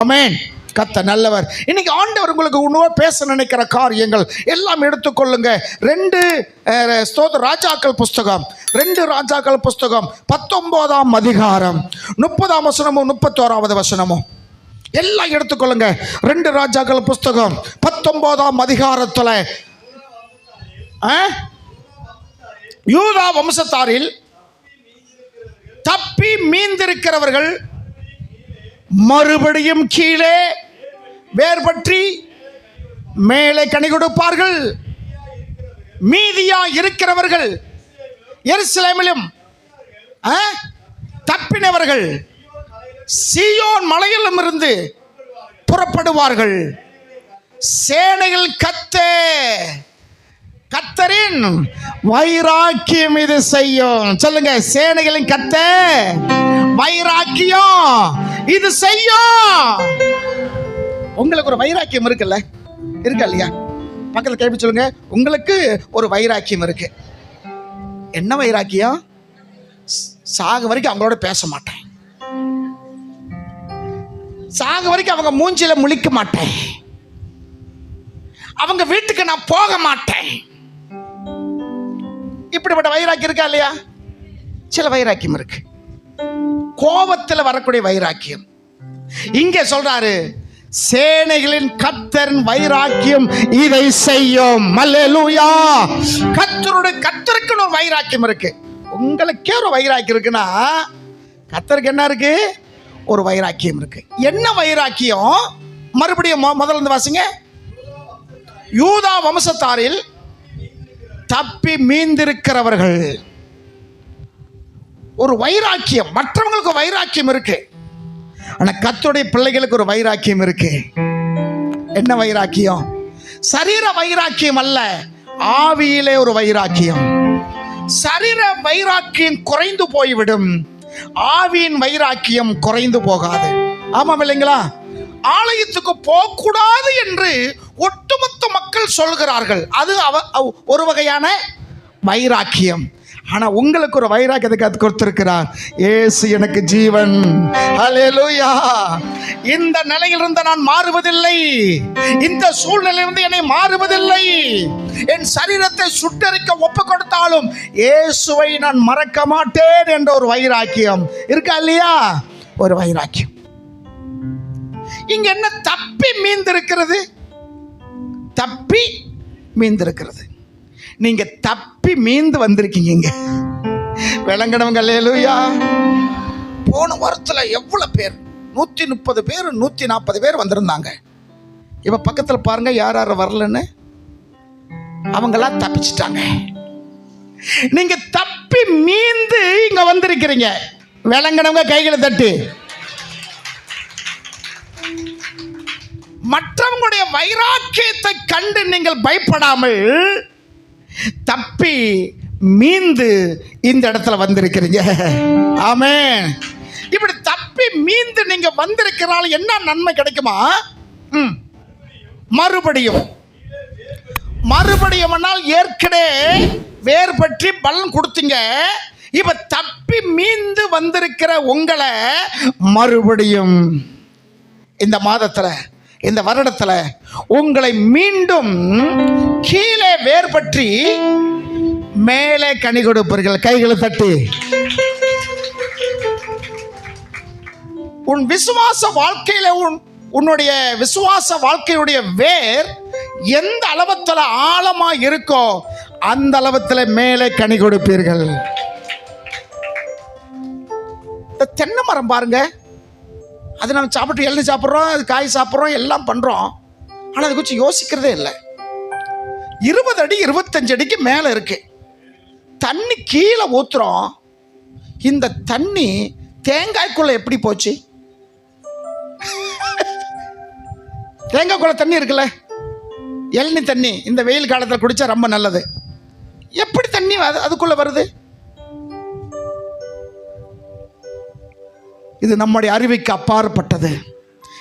ஆமென். கர்த்தர் நல்லவர். இன்னைக்கு ஆண்டவர் உங்களுக்கு உணவா பேச நினைக்கிற காரியங்கள் எல்லாம் எடுத்துக்கொள்ளுங்க. 2 ராஜாக்கள் புஸ்தகம் 2 ராஜாக்கள் புஸ்தகம் 19ஆம் அதிகாரம் 30ஆம் வசனமும் 31வது வசனமும் எல்லாம் எடுத்துக்கொள்ளுங்க. 2 ராஜாக்கள் புஸ்தகம் 19ஆம் அதிகாரத்தில் யூதா வம்சத்தாரில் தப்பி மீந்திருக்கிறவர்கள் மறுபடியும் கீழே வேர்பற்றி மேலே கனி கொடுப்பார்கள். மீதியா இருக்கிறவர்கள் எருசலேமிலும் தப்பினவர்கள் சீயோன் மலையிலும் இருந்து புறப்படுவார்கள். சேனைகள் கர்த்தரின் வைராக்கியம் இது செய்யும். சொல்லுங்க, சேனைகளின் கர்த்தர் வைராக்கியம் இது செய்யும். உங்களுக்கு ஒரு வைராக்கியம் இருக்குல்ல, இருக்கா இல்லையா? பக்கத்தில் கேள்வி சொல்லுங்க, உங்களுக்கு ஒரு வைராக்கியம் இருக்கு. என்ன வைராக்கியம்? சாக வரைக்கும் அவங்களோட பேச மாட்டேன், சாக வரைக்கும் அவங்க மூஞ்சில முழிக்க மாட்டேன், அவங்க வீட்டுக்கு நான் போக மாட்டேன். இப்படிப்பட்ட வைராக்கியம் இருக்கா இல்லையா? சில வைராக்கியம் இருக்கு. கோபத்தில் வரக்கூடிய வைராக்கியம். இங்கே சொல்றாரு, சேனைகளின் கர்த்தரின் வைராக்கியம் இதை செய்யும். அல்லேலூயா. கர்த்தருக்கு ஒரு வைராக்கியம் இருக்கு. உங்களுக்கே ஒரு வைராக்கியம் இருக்குன்னா கர்த்தருக்கு என்ன இருக்கு? ஒரு வைராக்கியம் இருக்கு. என்ன வைராக்கியம்? மறுபடியும் முதல்ல இருந்து வாசிங்க. யூதா வம்சத்தாரில் தப்பி மீந்திருக்கிறவர்கள் ஒரு வைராக்கியம். மற்றவங்களுக்கு வைராக்கியம் இருக்கு, ஆனா கர்த்தருடைய பிள்ளைகளுக்கு ஒரு வைராக்கியம் இருக்கு. என்ன வைராக்கியம்? சரீர வைராக்கியம் அல்ல, ஆவியிலே ஒரு வைராக்கியம். சரீர வைராக்கியம் குறைந்து போய்விடும், ஆவியின் வைராக்கியம் குறைந்து போகாது. ஆமாம் இல்லைங்களா? ஆலயத்துக்கு போகக்கூடாது என்று ஒட்டுமொத்த மக்கள் சொல்கிறார்கள். அது ஒரு வகையான வைராக்கியம். ஆனா உங்களுக்கு ஒரு வைராக்கியத்தை கத்து கொடுத்திருக்கிறார். இயேசு எனக்கு ஜீவன். ஹல்லேலூயா. இந்த நிலையிலிருந்து நான் மாறுவதில்லை, இந்த சூழ்நிலையிலிருந்து என்னை மாறுவதில்லை. என் சரீரத்தை சுட்டரிக்க ஒப்பு கொடுத்தாலும் இயேசுவை நான் மறக்க மாட்டேன் என்ற ஒரு வைராக்கியம் இருக்கா இல்லையா? ஒரு வைராக்கியம். இங்க என்ன தப்பி மீந்திருக்கிறது? தப்பி மீந்திருக்கிறது. நீங்க தப்பி மீந்து வந்திருக்கீங்க. விளங்கடவங்க. அல்லேலூயா. போன வாரத்துல எவ்வளவு பேர்? 130 பேர் 140 பேர் வந்திருந்தாங்க. இப்ப பக்கத்துல பாருங்க யார் யார் வரலன்னு. அவங்கெல்லாம் தப்பிச்சிட்டாங்க. நீங்க தப்பி மீந்து இங்க வந்திருக்கிறீங்க. விளங்கடவங்க கைகளை தட்டு. மற்றவங்களுடைய வைராக்கியத்தை கண்டு நீங்கள் பயப்படாமல் தப்பி மீந்து இந்த இடத்துல வந்திருக்கிறீங்க. ஆமென். இப்படி தப்பி மீந்து நீங்க வந்திருக்கிறாள் என்ன நன்மை கிடைக்குமா? மறுபடியும் ஏற்கனவே வேர் பற்றி பலன் கொடுத்தீங்க. இப்ப தப்பி மீந்து வந்திருக்கிற உங்களை மறுபடியும் இந்த மாதத்துல, இந்த வருடத்துல உங்களை மீண்டும் கீழே வேர் பற்றி மேலே கனி கொடுப்பீர்கள். கைகளை தட்டி. உன் விசுவாச வாழ்க்கையில உன்னுடைய விசுவாச வாழ்க்கையுடைய வேர் எந்த அளவத்துல ஆழமா இருக்கோ அந்த அளவத்துல மேலே கனி கொடுப்பீர்கள். தென்னை மரம் பாருங்க, அது நம்ம சாப்பிட்டு எழுதி சாப்பிட்றோம், அது காய் சாப்பிட்றோம், எல்லாம் பண்ணுறோம். ஆனால் அது கொஞ்சம் யோசிக்கிறதே இல்லை. 20 அடி 25 அடிக்கு மேலே இருக்கு. தண்ணி கீழே ஊற்றுறோம். இந்த தண்ணி தேங்காய்க்குள்ள எப்படி போச்சு? தேங்காய்க்குள்ள தண்ணி இருக்குல்ல, இளநீ தண்ணி இந்த வெயில் காலத்தில் குடித்தா ரொம்ப நல்லது. எப்படி தண்ணி அதுக்குள்ள வருது? இது நம்முடைய அறிவுக்கு அப்பாற்பட்டது.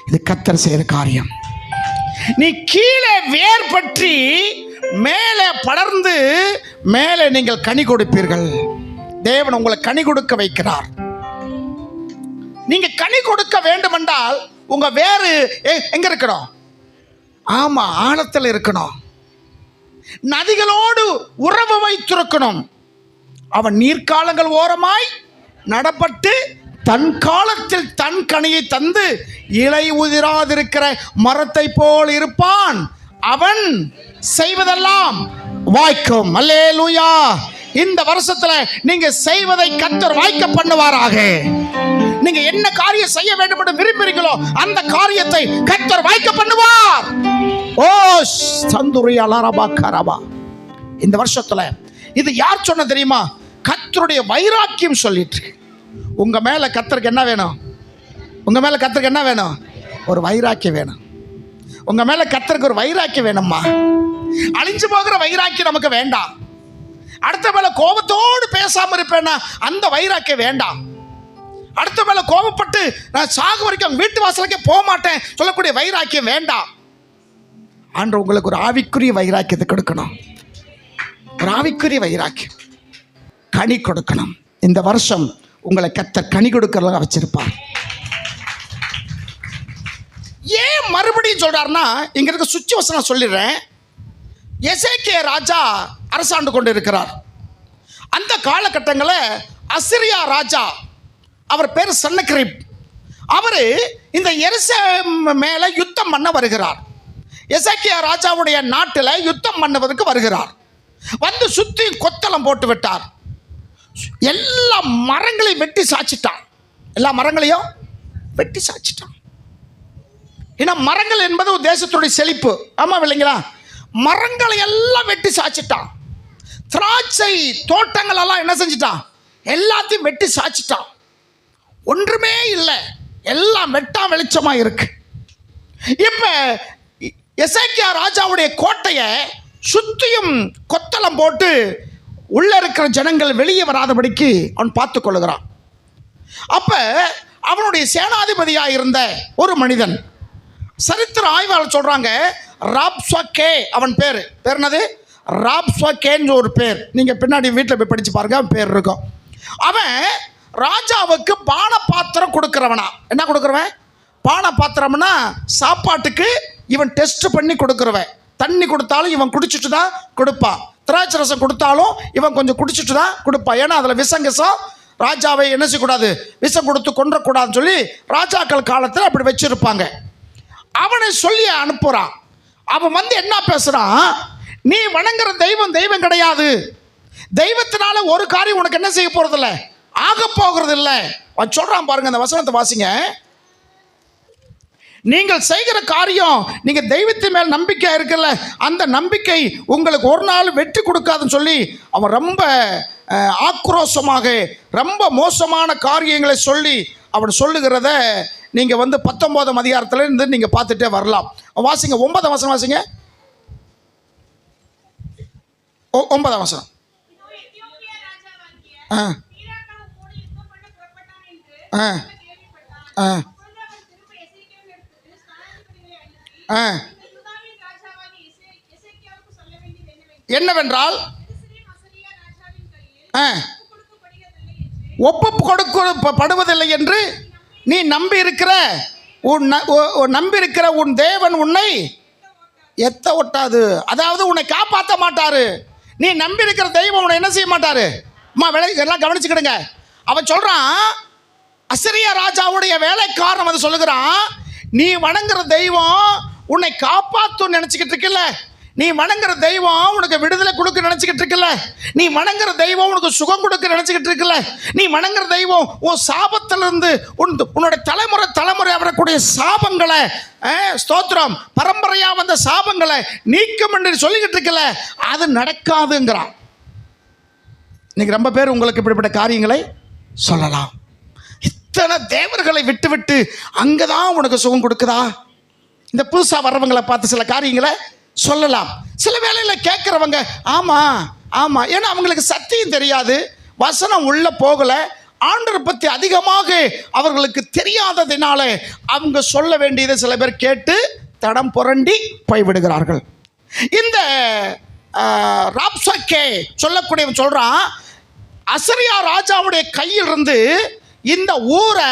இது கர்த்தர் செய்கிற காரியம். நீ கீழே வேர் பற்றி மேலே படர்ந்து மேலே நீங்கள் கனி கொடுப்பீர்கள். தேவன் உங்களை கனி கொடுக்க வைக்கிறார். நீங்க கனி கொடுக்க வேண்டும் என்றால் உங்க வேறு எங்க இருக்கணும்? ஆமா, ஆழத்தில் இருக்கணும். நதிகளோடு உறவு வைத்திருக்கணும். அவன் நீர்க்காலங்கள் ஓரமாய் நடப்பட்டு தன் காலத்தில் தன் கனியை தந்து இலை உதிராதிருக்கிற மரத்தை போல் இருப்பான். அவன் செய்வதெல்லாம் வாய்க்கும். அல்லேலூயா. இந்த வருஷத்துல நீங்க செய்வதை கர்த்தர் வாய்க்க பண்ணுவாராக. நீங்க என்ன காரியம் செய்ய வேண்டும் என்று விரும்புகிறீங்களோ அந்த காரியத்தை கர்த்தர் வாய்க்க பண்ணுவார். ஓ சந்துரியா லரபா கரபா. இந்த வருஷத்துல இது யார் சொன்ன தெரியுமா? கர்த்தருடைய வைராக்கியம் சொல்லிட்டு. உங்க மேல கர்த்தருக்கு என்ன வேணும்? உங்க மேல கர்த்தருக்கு என்ன வேணும்? ஒரு வைராக்கியம் வேணும். உங்க மேல கர்த்தருக்கு ஒரு வைராக்கியம் வேணும்மா. அழிஞ்சு போகிற வைராக்கியம் நமக்கு வேண்டாம். அடுத்த மேல கோபத்தோடு பேசாம இருப்பேன்னா அந்த வைராக்கியம் வேண்டாம். அடுத்த மேல கோபப்பட்டு நான் சாகு வரைக்கும் வீட்டு வாசலுக்கே போக மாட்டேன் சொல்லக்கூடிய வைராக்கியம் வேண்டாம். ஆண்டவர் உங்களுக்கு ஒரு ஆவிக்குரிய வைராக்கியத்தை கொடுக்கணும். ஒரு ஆவிக்குரிய வைராக்கியம், கனி கொடுக்கணும். இந்த வருஷம் உங்களை கர்த்தர் கனி கொடுக்கறதா வச்சிருப்பார். ஏன் மறுபடியும் சொல்றாருன்னா, இங்க இருக்க சுச்சுவேஷன் சொல்லிடுறேன். எசேக்கியா ராஜா அரசாண்டு கொண்டு இருக்கிறார். அந்த காலகட்டங்களில் அசிரியா ராஜா, அவர் பேர் சன்னக்கிரிப், அவர் இந்த எருசலேம் மேலே யுத்தம் பண்ண வருகிறார். எசேக்கியா ராஜாவுடைய நாட்டில் யுத்தம் பண்ணுவதற்கு வருகிறார். வந்து சுற்றி கொத்தளம் போட்டு விட்டார். எல்லா மரங்களையும் வெட்டி சாய்ச்சிட்டான். எல்லா மரங்களையும் வெட்டி சாய்ச்சிட்டான். ஏன்னா மரங்கள் என்பது ஒரு தேசத்துடைய செழிப்பு. ஆமா இல்லைங்களா? மரங்களை எல்லாம் வெட்டி சாய்ச்சிட்டான். திராட்சை தோட்டங்கள் எல்லாம் என்ன செஞ்சிட்டான்? எல்லாத்தையும் வெட்டி சாய்ச்சிட்டான். ஒன்றுமே இல்லை, எல்லாம் வெட்டா வெளிச்சமா இருக்கு. இப்ப எசேக்கியா ராஜாவுடைய கோட்டையை சுத்தியும் கொத்தளம் போட்டு உள்ள இருக்கிற ஜனங்கள் வெளியே வராதபடிக்கு அவன் பார்த்து கொள்ளுகிறான். அப்ப அவனுடைய சேனாதிபதியாக இருந்த ஒரு மனிதன், சரித்திர ஆய்வாளர் சொல்றாங்க, ராப்ஸ்வகே அவன் பேர் என்னது? ராப்ஸ்வகேன்னு ஒரு பேர். நீங்க பின்னாடி வீட்டில் போய் படிச்சு பாருங்க, அவன் பேர் இருக்கும். அவன் ராஜாவுக்கு பான பாத்திரம் கொடுக்கிறவனா. என்ன கொடுக்கிறவன்? பான பாத்திரம்னா சாப்பாட்டுக்கு இவன் டெஸ்ட் பண்ணி கொடுக்கிறவன். தண்ணி கொடுத்தாலும் இவன் குடிச்சிட்டு தான் கொடுப்பான். திராட்சை ரசம் கொடுத்தாலும் இவன் கொஞ்சம் குடிச்சிட்டு தான் கொடுப்பான். ஏன்னா அதில் விஷம் ராஜாவை என்ன செய்யக்கூடாது, விஷம் கொடுத்து கொன்றக்கூடாதுன்னு சொல்லி ராஜாக்கள் காலத்தில் அப்படி வச்சிருப்பாங்க. அவனை சொல்லி அனுப்புறான். அவன் வந்து என்ன பேசுறான்? நீ வணங்குற தெய்வம் தெய்வம் கிடையாது. தெய்வத்தினால ஒரு காரியம் உனக்கு என்ன செய்ய போறது இல்லை, ஆக போகிறது இல்லை. அவன் சொல்றான் பாருங்க, அந்த வசனத்தை வாசிங்க. நீங்கள் செய்கிற காரியம், நீங்க தெய்வத்தின் மேல் நம்பிக்கை இருக்குல்ல, அந்த நம்பிக்கை உங்களுக்கு ஒரு நாள் வெற்றி கொடுக்காதுன்னு சொல்லி அவன் ரொம்ப ஆக்ரோஷமாக ரொம்ப மோசமான காரியங்களை சொல்லி அவன் சொல்லுகிறத நீங்க வந்து 19ஆம் அதிகாரத்துல இருந்து நீங்க பார்த்துட்டே வரலாம். வாசிங்க 9ஆம் வசனம் வாசிங்க. 9ஆம் வசனம். என்னவென்றால் ஒப்பு கொடுக்கப்படுவதில்லை என்று நீ நம்பி இருக்கிற உன் தேவன் உன்னை எத்த ஒட்டாது. அதாவது உன்னை காப்பாற்ற மாட்டாரு. நீ நம்பி இருக்கிற தெய்வம் உன்னை என்ன செய்ய மாட்டாரு. எல்லாம் கவனிச்சுக்கிடுங்க. அவன் சொல்றான், அசிரியா ராஜாவுடைய வேலைக்காரன் வந்து சொல்லுகிறான், நீ வணங்குற தெய்வம் உன்னை காப்பாற்றும் நினைச்சுக்கிட்டு இருக்குல்ல, நீ வணங்குற தெய்வம் உனக்கு விடுதலை கொடுக்க நினைச்சுக்கிட்டு இருக்குல்ல, நீ வணங்குற தெய்வம் உனக்கு சுகம் கொடுக்க நினைச்சுக்கிட்டு இருக்குல்ல, நீ வணங்குற தெய்வம் உன் சாபத்திலிருந்து உன்னோட தலைமுறை வரக்கூடிய சாபங்களை, ஸ்தோத்திரம், பரம்பரையா வந்த சாபங்களை நீக்கும் என்று சொல்லிக்கிட்டு இருக்குல்ல, அது நடக்காதுங்கிறான். இன்னைக்கு ரொம்ப பேர் உங்களுக்கு இப்படிப்பட்ட காரியங்களை சொல்லலாம். இத்தனை தேவர்களை விட்டு விட்டு அங்கதான் உனக்கு சுகம் கொடுக்குதா? இந்த புதுசா வர்றவங்களை பார்த்து சில காரியங்களை சொல்லலாம். சில வேளையில் கேட்குறவங்க ஆமா ஆமா, ஏன்னா அவங்களுக்கு சத்தியம் தெரியாது, வசனம் உள்ள போகல, ஆண்டவரை பற்றி அதிகமாக அவர்களுக்கு தெரியாததினால அவங்க சொல்ல வேண்டியதை சில பேர் கேட்டு தடம் புரண்டி போய்விடுகிறார்கள். இந்த ராப்சக்கே சொல்லக்கூடியவன் சொல்றான், அசிரியா ராஜாவுடைய கையில் இருந்து இந்த ஊரை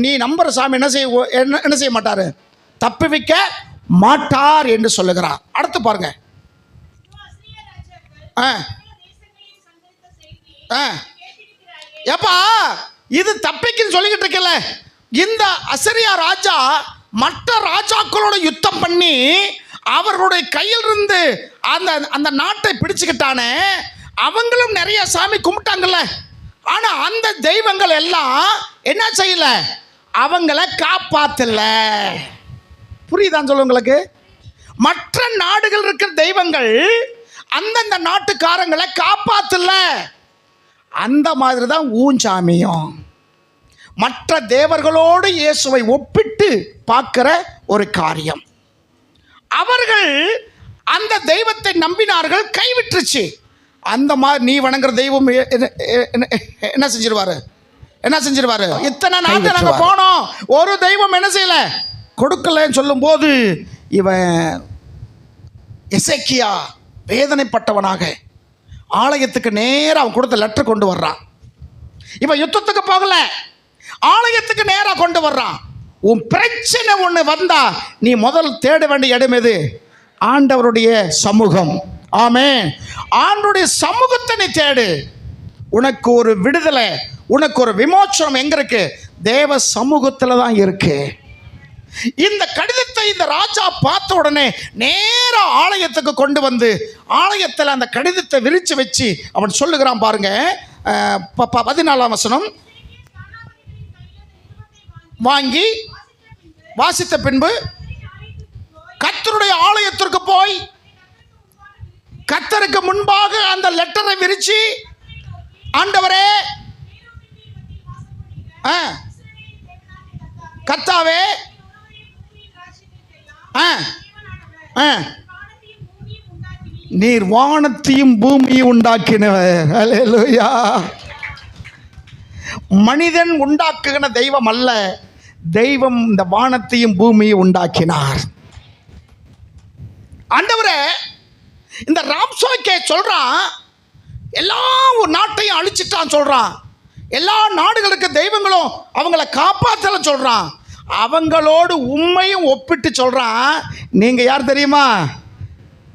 நீ நம்புற சாமி என்ன செய்ய மாட்டார்? தப்புவிக்க மாட்டார் என்று சொல்லுகிறார். அடுத்து பாருங்க. ஏப்பா இது தப்பிக்குன்னு சொல்லிக்கிட்டு இருக்கல. இந்த அசரியா ராஜா மற்ற ராஜாக்களோட யுத்தம் பண்ணி அவர்களுடைய கையில் இருந்து அந்த நாட்டை பிடிச்சுக்கிட்டானே. அவங்களும் நிறைய சாமி கும்பிட்டாங்கல்ல. ஆனா அந்த தெய்வங்கள் எல்லாம் என்ன செய்யல? அவங்கள காப்பாத்தல. புரியுதான் சொல்ல உங்களுக்கு? மற்ற நாடுகள் இருக்கிற தெய்வங்கள் அந்தந்த நாட்டுக்காரங்களை காப்பாத்தல. அந்த மாதிரி தான் ஊஞ்சாமியும் மற்ற தேவர்களோடு இயேசுவை ஒப்பிட்டு பார்க்கிற ஒரு காரியம். அவர்கள் அந்த தெய்வத்தை நம்பினார்கள், கைவிட்டுருச்சு. அந்த மாதிரி நீ வணங்குற தெய்வம் என்ன செஞ்சிருவாரு? இத்தனை நாட்டை நாங்கள் போனோம், ஒரு தெய்வம் என்ன செய்யல, கொடுக்கலன்னு சொல்லும் போது இவன் எசேக்கியா வேதனைப்பட்டவனாக ஆலயத்துக்கு நேராக அவன் கொடுத்த லெட்டர் கொண்டு வர்றான். இவன் யுத்தத்துக்கு போகல, ஆலயத்துக்கு நேராக கொண்டு வர்றான். உன் பிரச்சனை ஒன்று வந்தா நீ முதல் தேட வேண்டிய இடம் எது? ஆண்டவருடைய சமூகம். ஆமென். ஆண்டவருடைய சமூகத்தை நீ தேடு. உனக்கு ஒரு விடுதலை, உனக்கு ஒரு விமோச்சனம் எங்க இருக்கு? தேவ சமூகத்தில் தான் இருக்கு. இந்த கடிதத்தை இந்த ராஜா பார்த்த உடனே நேரா ஆலயத்துக்கு கொண்டு வந்து ஆலயத்தில் அந்த கடிதத்தை விரிச்சு வச்சு அவன் சொல்லுகிறான் பாருங்க. 14ஆம் வசனம். வாங்கி வாசித்த பின்பு கர்த்தருடைய ஆலயத்திற்கு போய் கர்த்தருக்கு முன்பாக அந்த லெட்டரை விரிச்சு, ஆண்டவரே, கர்த்தாவே, நீர் வானத்தையும் பூமியும் உண்டாக்கினவர். அல்லேலூயா. மனிதன் உண்டாக்குகிற தெய்வம் அல்ல, தெய்வம் இந்த வானத்தையும் பூமியும் உண்டாக்கினார். ஆண்டவரே, இந்த ராப்சோக்கே சொல்றான், எல்லா நாட்டையும் அழிச்சிட்டான் சொல்றான். எல்லா நாடுகளுக்கு தெய்வங்களும் அவங்கள காப்பாற்றல சொல்றான். அவங்களோடு உண்மையும் ஒப்பிட்டு சொல்றான். நீங்க யார் தெரியுமா?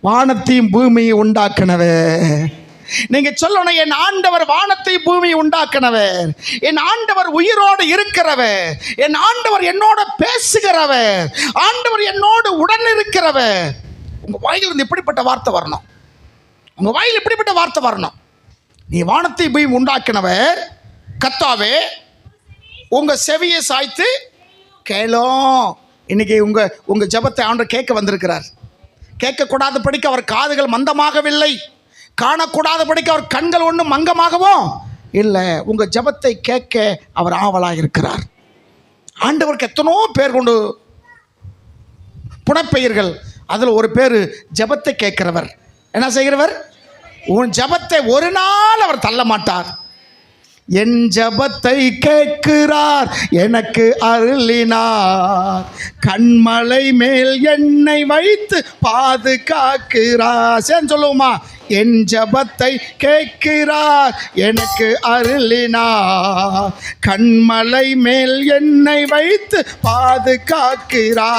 வானத்தையும் பூமியும் உண்டாக்கினவர். நீங்க சொல்லணும், என் ஆண்டவர் வானத்தையும் பூமியை உண்டாக்கினவர், என் ஆண்டவர் உயிரோடு இருக்கிறவர், என் ஆண்டவர் என்னோட பேசுகிறவர், ஆண்டவர் என்னோடு உடன் இருக்கிறவர். உங்க வாயிலிருந்து இப்படிப்பட்ட வார்த்தை வரணும். உங்க வாயில் இப்படிப்பட்ட வார்த்தை வரணும். நீ வானத்தையும் பூமியும் உண்டாக்கினவர், கர்த்தாவே, உங்க செவியை சாய்த்து கேளும். இன்னைக்கு உங்க ஜெபத்தை ஆண்டவர் கேட்க வந்திருக்கிறார். கேட்கக்கூடாதபடிக்கு அவர் காதுகள் மந்தமாகவில்லை, காணக்கூடாதபடிக்கு அவர் கண்கள் ஒன்றும் மங்கமாகவும் இல்லை. உங்கள் ஜெபத்தை கேட்க அவர் ஆவலாக இருக்கிறார். ஆண்டவருக்கு எத்தனோ பேர் கொண்டு புனப்பெயர்கள். அதில் ஒரு பேர் ஜெபத்தை கேட்கிறவர். என்ன செய்கிறவர்? உன் ஜெபத்தை ஒரு நாள் அவர் தள்ள மாட்டார். என் ஜெபத்தை கேட்கிறார், எனக்கு அருளினார், கண்மலை மேல் என்னை வைத்து பாதுகாக்கிறார். சேன் சொல்லுவோமா? என் ஜெபத்தை கேட்கிறார், எனக்கு அருளினார், கண்மலை மேல் என்னை வைத்து பாதுகாக்கிறார்.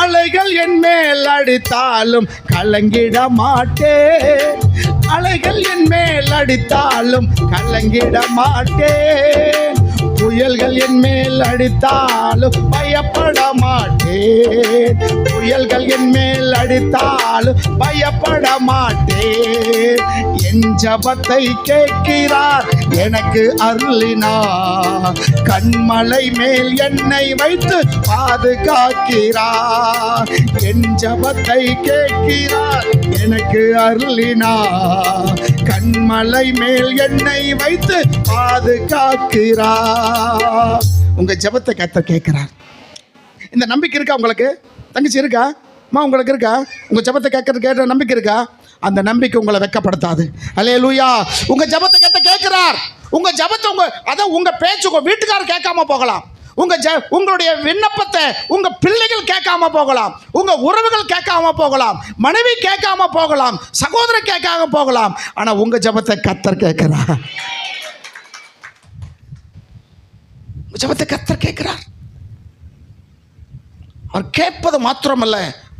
அலைகள் என் மேல் அடித்தாலும் கலங்கிட மாட்டேன், அலைகள் என் மேல் அடித்தாலும் கலங்கிட மாட்டேன், புயல்கள் என் மேல் அடித்தாலும் பயப்பட மாட்டேன், புயல்கள் என் மேல் அடித்தாலும் பயப்பட மாட்டேன். என் ஜெபத்தை கேட்கிறார், எனக்கு அருளினார், கண்மலை மேல் என்னை வைத்து பாதுகாக்கிறார். என் ஜெபத்தை கேட்கிறார், எனக்கு அருளினார், கண்மலை மேல் என்னை வைத்து பாதுகாக்கிறார். உங்க ஜெபத்தை கர்த்தர் கேட்கிறார். இந்த நம்பிக்கை இருக்கா உங்களுக்கு? தங்கச்சி இருக்கா? அம்மா உங்களுக்கு இருக்கா? உங்க ஜெபத்தை கேட்கிற நம்பிக்கை இருக்கா? அந்த நம்பிக்கை உங்களை வெட்கப்படுத்தாது. அல்லேலூயா. உங்க ஜெபத்தை கேட்கிறார். உங்க ஜெபத்தை உங்க பேச்சு உங்க வீட்டுக்காரர் கேட்காம போகலாம், உங்களுடைய விண்ணப்பத்தை உங்க பிள்ளைகள் கேட்காம போகலாம், உங்க உறவுகள் கேட்காம போகலாம், மனைவி கேட்காம போகலாம், சகோதரர் கேட்காம போகலாம். ஆனா உங்க ஜெபத்தை கர்த்தர் கேட்கிறார். ஜெபத்தை கர்த்தர் கேட்கிறார். அவர் கேட்பது மாத்திரமல்ல,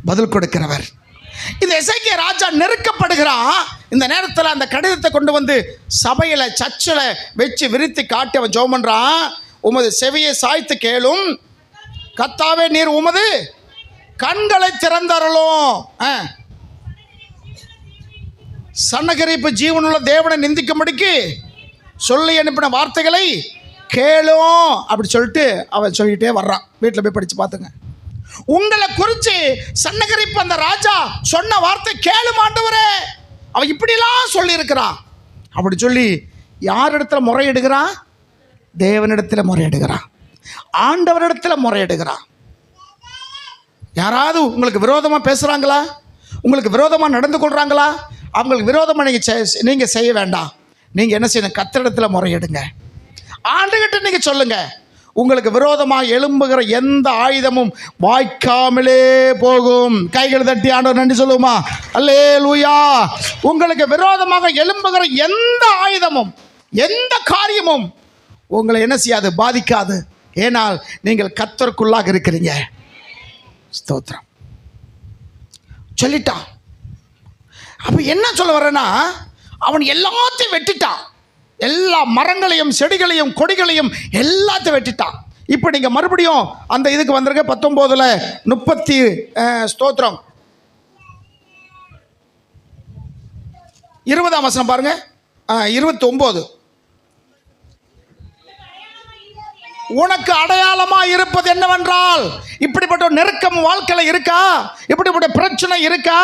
பதில் கொடுக்கிறவர். இந்த எசேக்கியா ராஜா நெருக்கப்படுகிறான். இந்த நேரத்தில் அந்த கடிதத்தை கொண்டு வந்து சபையில் சர்ச்சில் வச்சு விரித்து காட்டி அவன் ஜெபம் பண்றான். உமது செவியை சாய்த்து கேளும் கர்த்தாவே, நீர் உமது கண்களை திறந்தருளும். சன்னகரிப்பு ஜீவனுள்ள தேவனை நிந்திக்கும்படிக்கு சொல்லி அனுப்பின வார்த்தைகளை கேளும் அப்படி சொல்லிட்டு அவன் சொல்லிட்டே வர்றான். வீட்டில் போய் படித்து பார்த்துங்க. உங்களை குறித்து சன்னகரிப்பு அந்த ராஜா சொன்ன வார்த்தை கேளும் ஆண்டவரே. அவன் இப்படிலாம் சொல்லியிருக்கிறான். அப்படி சொல்லி யார் இடத்துல முறையிடுகிறான்? தேவனிடத்தில் முறையிடுகிறான், ஆண்டவரிடத்தில் முறையிடுகிறான். யாராவது உங்களுக்கு விரோதமாக பேசுகிறாங்களா, உங்களுக்கு விரோதமாக நடந்து கொள்கிறாங்களா, அவங்களுக்கு விரோதமாக நீங்கள் செய்ய வேண்டாம். நீங்கள் என்ன செய்யணும்? கர்த்தரிடத்தில் முறையிடுங்க. ஆண்டுகிட்ட நீங்கள் சொல்லுங்கள், உங்களுக்கு விரோதமாக எழும்புகிற எந்த ஆயுதமும் வாய்க்காமலே போகும். கைகள் தட்டி ஆண்டவர் நன்றி சொல்லுமா? அல்லேலூயா. உங்களுக்கு விரோதமாக எழும்புகிற எந்த ஆயுதமும், எந்த காரியமும் உங்களை என்ன செய்யாது? பாதிக்காது. ஏனால் நீங்கள் கர்த்தருக்குள்ளாக இருக்கிறீங்க. ஸ்தோத்திரம். சொல்லிட்டான். அப்போ என்ன சொல்ல வரேன்னா, அவன் எல்லாத்தையும் வெட்டிட்டான். எல்லா மரங்களையும் செடிகளையும் கொடிகளையும் எல்லாத்தையும் வெட்டிட்டான். இப்போ நீங்கள் மறுபடியும் அந்த இதுக்கு வந்திருக்க 19:30 ஸ்தோத்திரம் 20ஆம் வசனம் பாருங்க. 29. உனக்கு அடையாளமா இருப்பது என்னவென்றால், இப்படிப்பட்ட நெருக்கம் வாழ்க்கையில் இருக்கா? இப்படிப்பட்ட பிரச்சனை இருக்கா?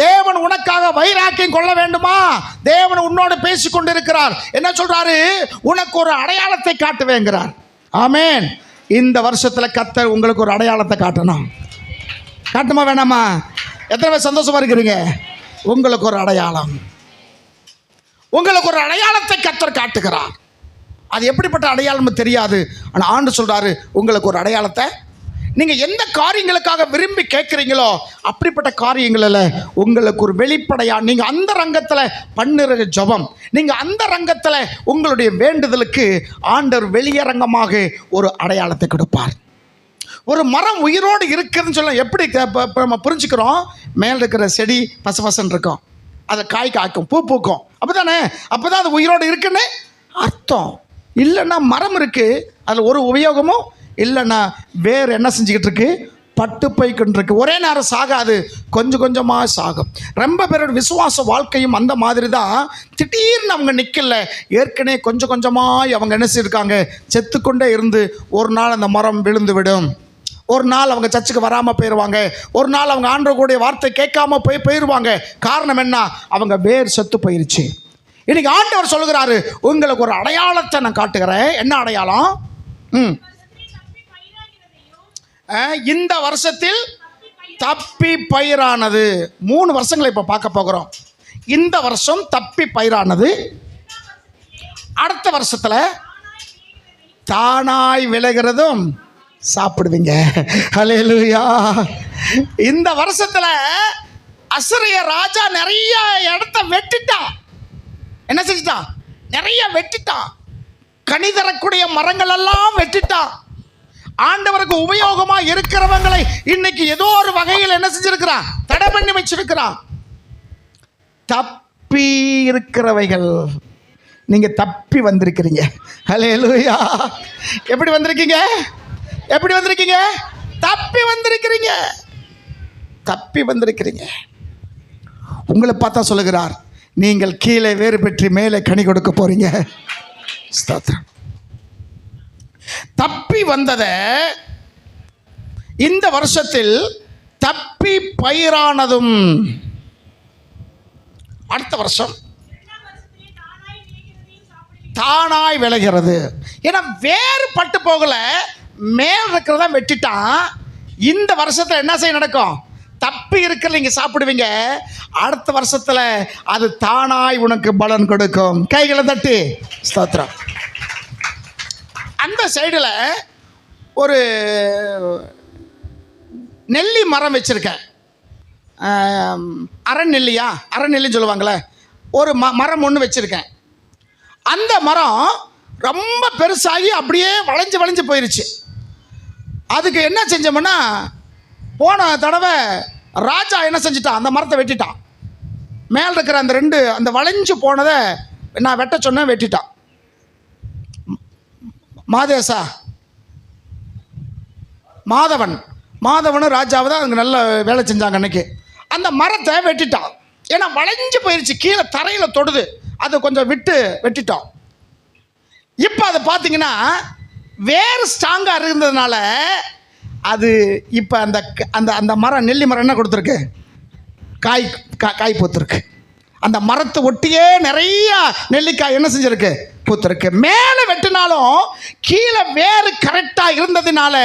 தேவன் உனக்காக வைராக்கியம் கொள்ள வேண்டுமா? தேவன் உன்னோடு பேசி கொண்டிருக்கிறார். என்ன சொல்றாரு? உனக்கு ஒரு அடையாளத்தை காட்டுவேங்கிறார். ஆமென். இந்த வருஷத்தில் கர்த்தர் உங்களுக்கு ஒரு அடையாளத்தை காட்டணும். காட்டுமா வேணாமா? எத்தனை பேர் சந்தோஷமா இருக்கிறீங்க? உங்களுக்கு ஒரு அடையாளம், உங்களுக்கு ஒரு அடையாளத்தை கர்த்தர் காட்டுகிறார். அது எப்படிப்பட்ட அடையாளம் தெரியாது. ஆனால் ஆண்டு சொல்றாரு, உங்களுக்கு ஒரு அடையாளத்தை. நீங்கள் எந்த காரியங்களுக்காக விரும்பி கேட்குறீங்களோ அப்படிப்பட்ட காரியங்களில் உங்களுக்கு ஒரு வெளிப்படையாக நீங்கள் அந்த ரங்கத்தில் பண்ணுற ஜெபம், நீங்கள் அந்த ரங்கத்தில் உங்களுடைய வேண்டுதலுக்கு ஆண்டவர் வெளியரங்கமாக ஒரு அடையாளத்தை கொடுப்பார். ஒரு மரம் உயிரோடு இருக்குதுன்னு சொல்ல எப்படி நம்ம புரிஞ்சுக்கிறோம்? மேலே இருக்கிற செடி பசபசன்னு இருக்கும், அதை காய் காய்க்கும், பூ பூக்கும், அப்போதானே? அப்போ தான் அது உயிரோடு இருக்குன்னு அர்த்தம். இல்லைன்னா மரம் இருக்குது, அதில் ஒரு உபயோகமும் இல்லைன்னா வேறு என்ன செஞ்சுக்கிட்டு இருக்கு? பட்டு போய்கிட்டு இருக்கு. ஒரே நேரம் சாகாது, கொஞ்சம் கொஞ்சமாக சாகும். ரொம்ப பேரோட விசுவாச வாழ்க்கையும் அந்த மாதிரி தான். திடீர்னு அவங்க நிற்கல, ஏற்கனவே கொஞ்சம் கொஞ்சமாக அவங்க என்ன செய்யிருக்காங்க? செத்துக்கொண்டே இருந்து ஒரு நாள் அந்த மரம் விழுந்து விடும். ஒரு நாள் அவங்க சர்ச்சுக்கு வராமல் போயிடுவாங்க. ஒரு நாள் அவங்க ஆண்டவருடைய வார்த்தை கேட்காம போயிடுவாங்க. காரணம் என்ன? அவங்க வேர் செத்து போயிருச்சு. இன்னைக்கு ஆண்டவர் சொல்லுகிறாரு, உங்களுக்கு ஒரு அடையாளத்தை நான் காட்டுகிறேன். என்ன அடையாளம்? இந்த வருஷத்தில் தப்பி பயிரானது. 3 வருஷங்களை இப்போ பார்க்க போகிறோம். இந்த வருஷம் தப்பி பயிரானது. அடுத்த வருஷத்தில் தானாய் விளைகிறதும் சாப்பிடுவீங்க. ஹல்லேலூயா. இந்த வருஷத்தில் அசரிய ராஜா நிறைய இடத்த வெட்டிட்டான். என்ன செஞ்சிட்டான்? நிறைய வெட்டிட்டான். கனி தரக்கூடிய மரங்கள் எல்லாம் வெட்டிட்டான். ஆண்டவருக்கு உபயோகமா இருக்கிறவங்களை இன்னைக்கு ஏதோ ஒரு வகையில் என்ன செஞ்சிருக்கிறான்? தடை பண்ணி வச்சிருக்கிறான். தப்பி இருக்கிறவைகள், நீங்க தப்பி வந்திருக்கிறீங்க. ஹல்லேலூயா. எப்படி வந்திருக்கீங்க? எப்படி வந்திருக்கீங்க? தப்பி வந்திருக்கிறீங்க. தப்பி வந்திருக்கிறீங்க. உங்களை பார்த்தா சொல்லுகிறார், நீங்கள் கீழே வேறு பெற்று மேலே கனி கொடுக்க போறீங்க. ஸ்தோத்திரம். தப்பி வந்ததை இந்த வருஷத்தில் தப்பி பயிரானதும் அடுத்த வருஷம் தானாய் விளைகிறது. ஏன்னா வேறு பட்டு போகல, மேல் இருக்கிறதா வெட்டிட்டான். இந்த வருஷத்தில் என்ன செய்ய நடக்கும்? தப்பி இருக்கிற நீங்க சாப்பிடுவீங்க. அடுத்த வருஷத்துல அது தானாய் உனக்கு பலன் கொடுக்கும். கைகளை தட்டி ஸ்தோத்திரம். அந்த சைடில் ஒரு நெல்லி மரம் வச்சிருக்கேன். அரைநெல்லியா, அரைநெல்லின்னு சொல்லுவாங்களே, ஒரு மரம் ஒன்று வச்சிருக்கேன். அந்த மரம் ரொம்ப பெருசாகி அப்படியே வளைஞ்சு வளைஞ்சு போயிருச்சு. அதுக்கு என்ன செஞ்சோம்னா, போன தடவை ராஜா என்ன செஞ்சிட்டான், அந்த மரத்தை வெட்டிட்டான். மேலே இருக்கிற அந்த ரெண்டு அந்த வளைஞ்சு போனதை நான் வெட்ட சொன்னேன், வெட்டிட்டான். மாதேசா மாதவனும் ராஜாவை தான் அங்கே நல்ல வேலை செஞ்சாங்க அன்னைக்கு. அந்த மரத்தை வெட்டிட்டான். ஏன்னா வளைஞ்சு போயிடுச்சு, கீழே தரையில் தொடுது. அதை கொஞ்சம் விட்டு வெட்டிட்டோம். இப்போ அதை பார்த்தீங்கன்னா வேறு ஸ்ட்ராங்காக இருந்ததுனால அது இப்போ அந்த அந்த அந்த மரம், நெல்லி மரம் என்ன கொடுத்துருக்கு, காய் பூத்துருக்கு. அந்த மரத்தை ஒட்டியே நிறைய நெல்லிக்காய் என்ன செஞ்சிருக்கு, பூத்திருக்கு. மேலே வெட்டினாலும் கீழே வேறு கரெக்டாக இருந்ததுனால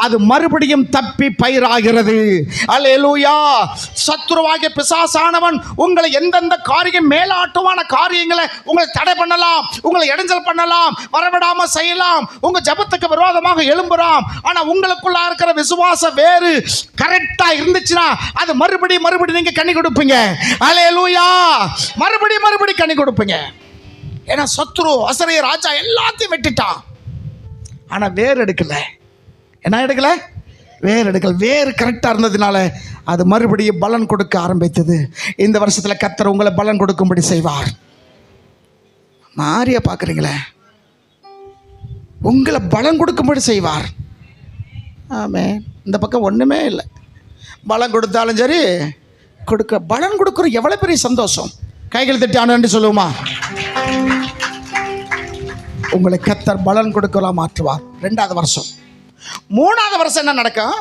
அது மறுபடியும் தப்பி பயிராகிறது. அல்லேலூயா. சத்துருவாகிய பிசாசானவன் உங்களை எந்தெந்த காரியம், மேலாட்டுவான காரியங்களை உங்களை தடை பண்ணலாம், உங்களை இடைஞ்சல் பண்ணலாம், வரவிடாம செய்யலாம், உங்க ஜபத்துக்கு விரோதமாக எழும்புறாம். ஆனால் உங்களுக்குள்ள இருக்கிற விசுவாசம் வேறு கரெக்டாக இருந்துச்சுன்னா அது மறுபடியும் நீங்க கனி கொடுப்பீங்க. அல்லேலூயா. மறுபடியும் கனி கொடுப்பீங்க. ஏன்னா சத்ரு, அசரிய ராஜா எல்லாத்தையும் வெட்டிட்டான். ஆனால் வேர் எடுக்கல. என்ன எடுக்கல? வேர் எடுக்கல. வேர் கரெக்டாக இருந்ததுனால அது மறுபடியும் பலன் கொடுக்க ஆரம்பித்தது. இந்த வருஷத்தில் கர்த்தர் உங்களை பலன் கொடுக்கும்படி செய்வார். மாறிய பார்க்குறீங்களே, உங்களை பலன் கொடுக்கும்படி செய்வார். ஆமே. இந்த பக்கம் ஒன்றுமே இல்லை. பலன் கொடுத்தாலும் சரி, பலன் கொடுக்குற எவ்வளோ பெரிய சந்தோஷம். கைகள் தட்டி ஆண்டு சொல்லுவோமா? உங்களை கர்த்தர் பலன் கொடுக்கலாம் மாற்றுவார். 2வது வருஷம். 3வது வருஷம் என்ன நடக்கும்?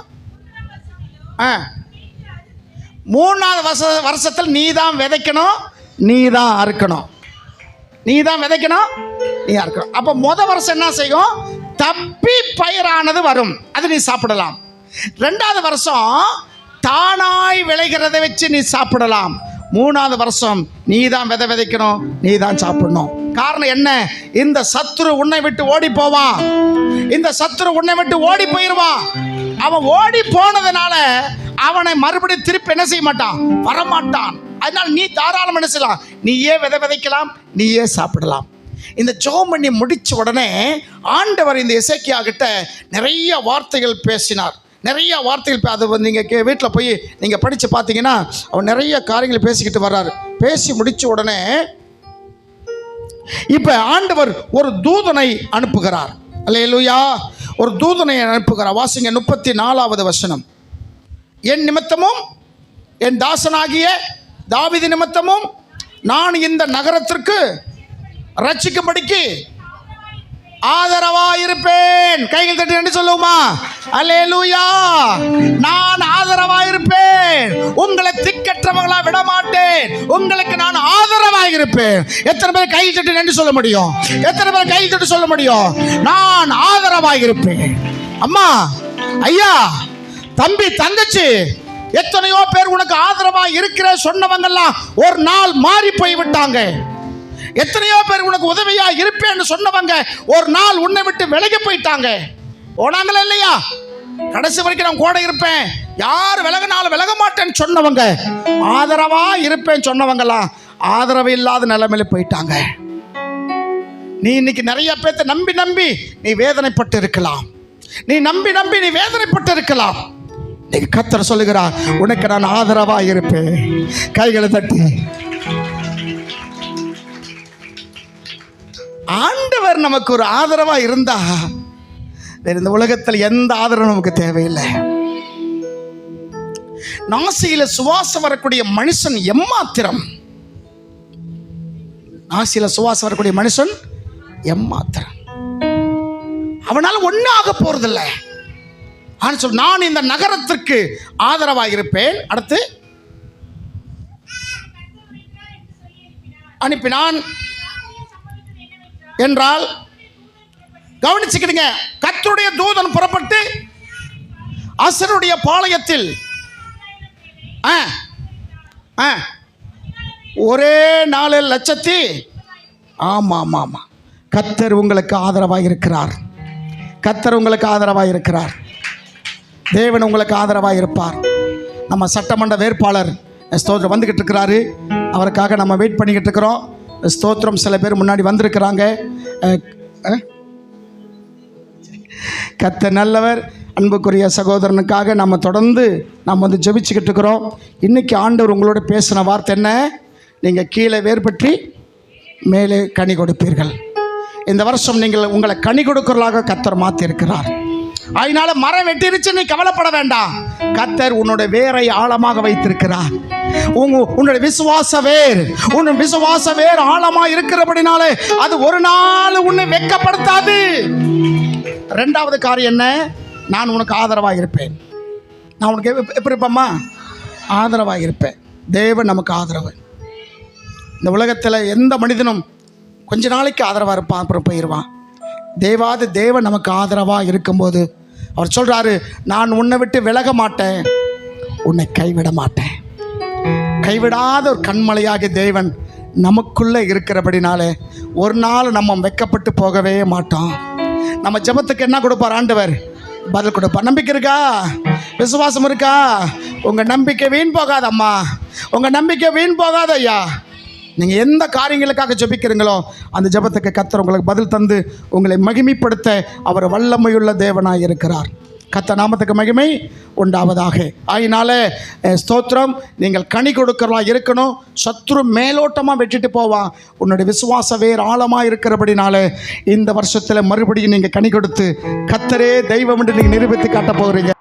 3வது வருஷத்தில் நீ தான் விதைக்கணும், நீ தான் அறுக்கணும். நீ தான் விதைக்கணும், நீ அறுக்கணும். அப்போ வருஷம் என்ன செய்யும்? தப்பி பயிரானது வரும், அது நீ சாப்பிடலாம். 2வது வருஷம் தானாய் விளைகிறத வச்சு நீ சாப்பிடலாம். 3வது வருஷம் நீ தான் விதைக்கணும், நீ தான் சாப்பிடணும். காரணம் என்ன? இந்த சத்துரு உன்னை விட்டு ஓடி போவான். இந்த சத்துரு உன்னை விட்டு ஓடி போயிடுவான். அவன் ஓடி போனதுனால அவனை மறுபடியும் திருப்பி என்ன செய்ய மாட்டான், வரமாட்டான். அதனால நீ தாராளம் என்ன செய்யலாம், நீயே விதைக்கலாம், நீயே சாப்பிடலாம். இந்த ஜெபம் பண்ணி முடிச்ச உடனே ஆண்டவர் இந்த எசேக்கியா கிட்ட நிறைய வார்த்தைகள் பேசினார். நிறைய வார்த்தைகள். அது நீங்கள் வீட்டில் போய் நீங்கள் படித்து பார்த்தீங்கன்னா அவன் நிறைய காரியங்கள் பேசிக்கிட்டு வர்றாரு. பேசி முடித்த உடனே இப்போ ஆண்டவர் ஒரு தூதனை அனுப்புகிறார். அல்லேலூயா. ஒரு தூதனை அனுப்புகிறார். வாசிங்க 34வது வசனம். என் நிமித்தமும் என் தாசனாகிய தாவீது நிமித்தமும் நான் இந்த நகரத்திற்கு ரட்சிக்கும்படிக்கு ஆதரவாயிருப்பேன். கைகள் தட்டி என்று சொல்லுவோமா? அல்லேலூயா. நான் ஆதரவாயிருப்பேன். உங்களை திக்கற்றவங்களா விட மாட்டேன். உங்களுக்கு நான் ஆதரவாயிருப்பேன். எத்தனை பேர் கையில் தட்டி என்று சொல்ல முடியும்? எத்தனை பேர் கையில் தட்டி சொல்ல முடியும்? நான் ஆதரவாயிருப்பேன். அம்மா, ஐயா, தம்பி, தங்கச்சி, எத்தனையோ பேர் உனக்கு ஆதரவா இருக்கிற சொன்னவங்கெல்லாம் ஒரு நாள் மாறி போய் விட்டாங்க. எத்தனையோ பேர் உனக்கு உதவியா இருப்பேன்னு சொன்னவங்க ஒரு நாள் உன்னை விட்டு விலகி போயிட்டாங்க. போனாங்களா இல்லையா? கடைசி வரைக்கும் நான் கூட இருப்பேன், யார் விலகினாலும் விலக மாட்டேன்னு சொன்னவங்க, ஆதரவா இருப்பேன்னு சொன்னவங்கலாம் ஆதரவு இல்லாத நிலைமையில போயிட்டாங்க. நீ இன்னைக்கு நிறைய பேர்த்த நம்பி நீ வேதனைப்பட்டு இருக்கலாம். நீ நம்பி நீ வேதனைப்பட்டு இருக்கலாம். நீங்க கர்த்தர் சொல்லுகிறார், உனக்கு நான் ஆதரவா இருப்பேன். கைகளை தட்டி. ஆண்டவர் நமக்கு ஒரு ஆதரவா இருந்தா வேற இந்த உலகத்தில் எந்த ஆதரவும் நமக்கு தேவையில்லை. நாசியில சுவாசம் வரக்கூடிய மனுஷன் எம்மாத்திரம். நாசியில சுவாசம் வரக்கூடிய மனுஷன் எம்மாத்திரம். அவனால ஒன்னும் ஆக போறதில்லை. நான் இந்த நகரத்திற்கு ஆதரவாக இருப்பேன். அடுத்து அனுப்பினான் என்றால் கவனிச்சுக்கிடுங்க. கர்த்தருடைய தூதன் புறப்பட்டு அசருடைய பாளையத்தில் ஒரே 4,00,000. ஆமாம், கர்த்தர் உங்களுக்கு ஆதரவாக இருக்கிறார். கர்த்தர் உங்களுக்கு ஆதரவாக இருக்கிறார். தேவன் உங்களுக்கு ஆதரவாக இருப்பார். நம்ம சட்டமன்ற வேட்பாளர் ஸ்தோத்திரம் வந்துக்கிட்டு இருக்கிறாரு. அவருக்காக நம்ம வெயிட் பண்ணிக்கிட்டு இருக்கிறோம். ஸ்தோத்திரம். சில பேர் முன்னாடி வந்திருக்கிறாங்க. கர்த்தர் நல்லவர். அன்புக்குரிய சகோதரனுக்காக நம்ம தொடர்ந்து நாம் வந்து ஜெபிச்சுக்கிட்டு இருக்கிறோம். இன்றைக்கி ஆண்டவர் உங்களோட பேசின வார்த்தை என்ன? நீங்கள் கீழே வேர்பற்றி மேலே கனி கொடுப்பீர்கள். இந்த வருஷம் நீங்கள் உங்களை கனி கொடுக்கிறவர்களாக கர்த்தர் மாற்றிருக்கிறார். அதனால மரம் வெட்டிருச்சு, நீ கவலைப்பட வேண்டாம். கர்த்தர் உன்னோட வேரை ஆழமாக வைத்திருக்கிறார். உன்னுடைய விசுவாச வேர் ஆழமா இருக்கிறபடினாலே அது ஒரு நாள் உன்னை வெட்கப்படுத்தாது. ரெண்டாவது காரியம் என்ன? நான் உனக்கு ஆதரவாக இருப்பேன். நான் உனக்கு எப்படி இருப்பேம்மா? ஆதரவாக இருப்பேன். தேவன் நமக்கு ஆதரவு. இந்த உலகத்தில் எந்த மனிதனும் கொஞ்ச நாளைக்கு ஆதரவாக இருப்பான், அப்புறம் போயிடுவான். தேவன் நமக்கு ஆதரவாக இருக்கும்போது அவர் சொல்கிறாரு, நான் உன்னை விட்டு விலக மாட்டேன், உன்னை கைவிட மாட்டேன். கைவிடாத ஒரு கண்மலையாக தேவன் நமக்குள்ளே இருக்கிறபடினாலே ஒரு நாள் நம்ம வெட்கப்பட்டு போகவே மாட்டோம். நம்ம ஜெபத்துக்கு என்ன கொடுப்பார் ஆண்டவர்? பதில் கொடுப்பார். நம்பிக்கை இருக்கா? விசுவாசம் இருக்கா? உங்கள் நம்பிக்கை வீண் போகாத அம்மா, உங்கள் நம்பிக்கை வீண் போகாத ஐயா. நீங்கள் எந்த காரியங்களுக்காக ஜெபிக்கிறீங்களோ அந்த ஜெபத்துக்கு கர்த்தர் உங்களுக்கு பதில் தந்து உங்களை மகிமைப்படுத்த அவர் வல்லமையுள்ள தேவனாக இருக்கிறார். கர்த்தர் நாமத்துக்கு மகிமை உண்டாவதாக. ஆயினால ஸ்தோத்திரம். நீங்கள் கனி கொடுக்கிறவா இருக்கணும். சத்துரு மேலோட்டமாக வெட்டிட்டு போவான். உன்னுடைய விசுவாச வேர் ஆழமாக இருக்கிறபடினால இந்த வருஷத்தில் மறுபடியும் நீங்கள் கனி கொடுத்து கர்த்தரே தெய்வம் என்று நீங்கள் நிரூபித்து காட்ட போகிறீங்க.